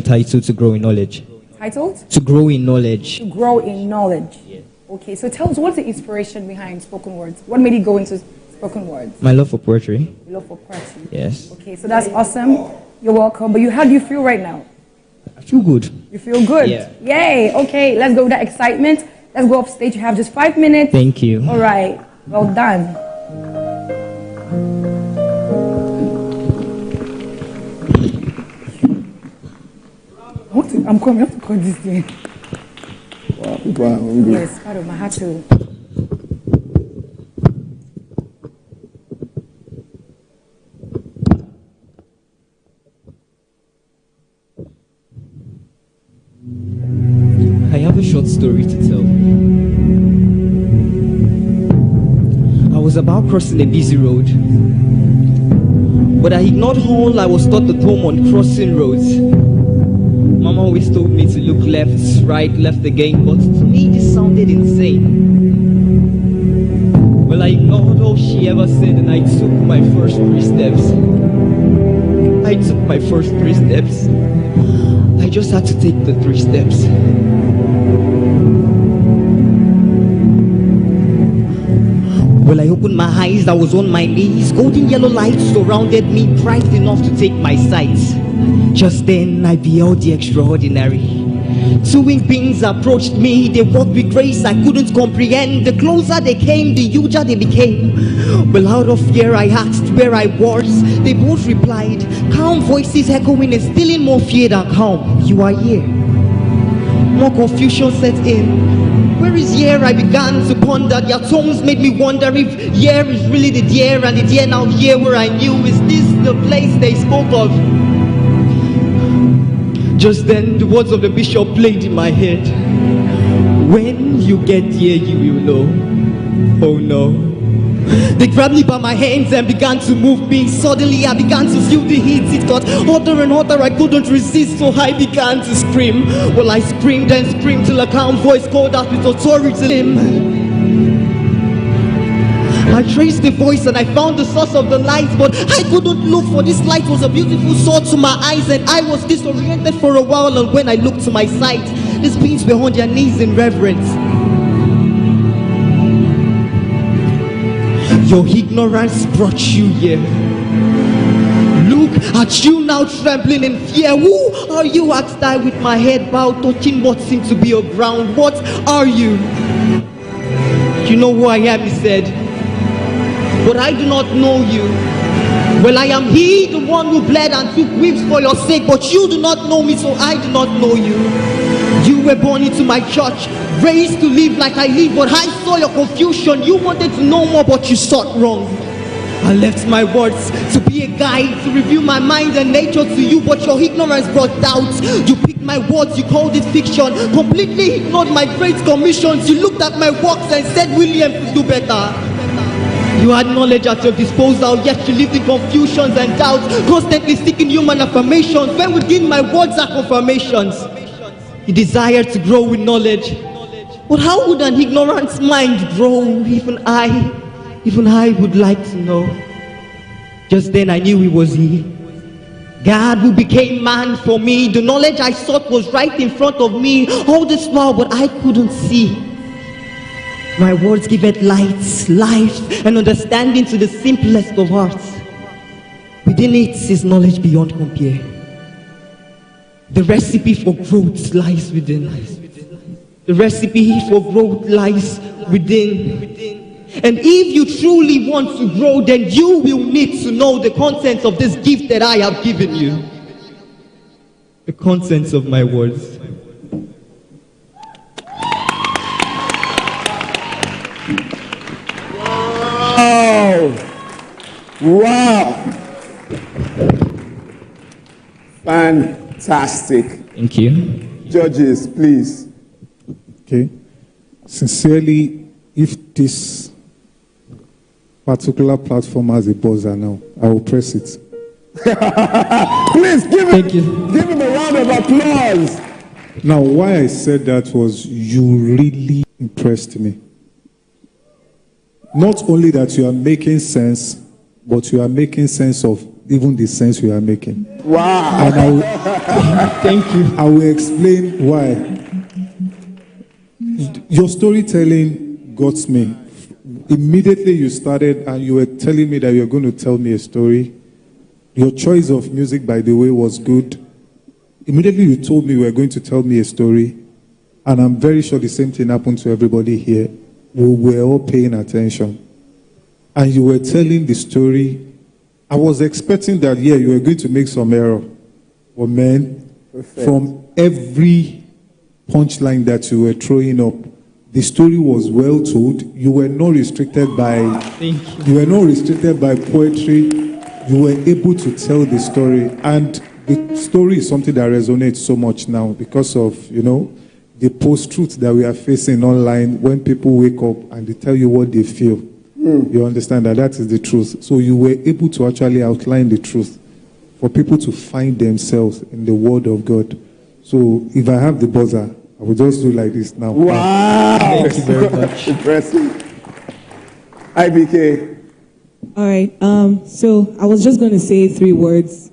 titled To Grow in Knowledge. Titled? To Grow in Knowledge. To Grow in Knowledge. Yeah. Okay, so tell us, what's the inspiration behind spoken words? What made you go into spoken words? My love for poetry. Your love for poetry. Yes. Okay, so that's awesome. You're welcome. But how do you feel right now? I feel good. You feel good? Yeah. Yay. Okay, let's go with that excitement. Let's go upstage. You have just 5 minutes. Thank you. All right. Well done. I'm coming. I have to cut this thing. Wow, people are hungry. Yes, part of my heart too. I have a short story to tell. I was about crossing a busy road, but I ignored all I was taught at home on crossing roads. Mama always told me to look left, right, left again, but to me this sounded insane. Well, I ignored all she ever said and I took my first 3 steps. I took my first 3 steps. I just had to take the 3 steps. Well, I opened my eyes, I was on my knees. Golden yellow lights surrounded me, bright enough to take my sight. Just then, I beheld the extraordinary. 2 winged beings approached me, they walked with grace I couldn't comprehend. The closer they came, the huger they became. Well, out of fear, I asked where I was. They both replied, calm voices echoing and stealing more fear than calm. You are here. More confusion set in. Where is here? I began to ponder. Their tones made me wonder if here is really the deer, and the deer now here where I knew. Is this the place they spoke of? Just then, the words of the bishop played in my head. When you get here, you will know. Oh no. They grabbed me by my hands and began to move me. Suddenly I began to feel the heat. It got hotter and hotter. I couldn't resist, so I began to scream. Well, I screamed and screamed till a calm voice called out with authority. I traced the voice and I found the source of the light, but I couldn't look, for this light was a beautiful sword to my eyes, and I was disoriented for a while. And when I looked to my sight, these beings were on their knees in reverence. Your ignorance brought you here. Look at you now, trembling in fear. Who are you? Asked I with my head bowed, touching what seemed to be a ground. What are you? You know who I am, he said, but I do not know you. Well, I am he, the one who bled and took whips for your sake, but you do not know me, so I do not know you. You were born into my church, raised to live like I live, but I saw your confusion. You wanted to know more, but you sought wrong. I left my words to be a guide, to reveal my mind and nature to you, but your ignorance brought doubts. You picked my words, you called it fiction, completely ignored my great commissions. You looked at my works and said William could do better. You had knowledge at your disposal, yet you lived in confusions and doubts, constantly seeking human affirmations, when within my words are confirmations. You desire to grow with knowledge, but how would an ignorant mind grow? Even I would like to know. Just then I knew it was he, God, who became man for me. The knowledge I sought was right in front of me, all this while, but I couldn't see. My words give it light, life, and understanding to the simplest of hearts. Within it is knowledge beyond compare. The recipe for growth lies within. The recipe for growth lies within. And if you truly want to grow, then you will need to know the contents of this gift that I have given you. The contents of my words. Wow! Fantastic. Thank you. Judges, please. Okay. Sincerely, if this particular platform has a buzzer now, I will press it. Please give him a round of applause. Now, why I said that was you really impressed me. Not only that you are making sense, but you are making sense of even the sense you are making. Wow. And Thank you. I will explain why. Your storytelling got me. Immediately you started and you were telling me that you're going to tell me a story. Your choice of music, by the way, was good. Immediately you told me you were going to tell me a story. And I'm very sure the same thing happened to everybody here. We were all paying attention. And you were telling the story. I was expecting that, yeah, you were going to make some error. But man, from every punchline that you were throwing up, the story was well told. You were not restricted by Thank you were not restricted by poetry. You were able to tell the story. And the story is something that resonates so much now because of, the post-truth that we are facing online when people wake up and they tell you what they feel. You understand that is the truth. So you were able to actually outline the truth for people to find themselves in the Word of God. So if I have the buzzer, I will just do like this now. Wow. Thank you very much. Impressive. IBK. All right. So I was just going to say 3 words.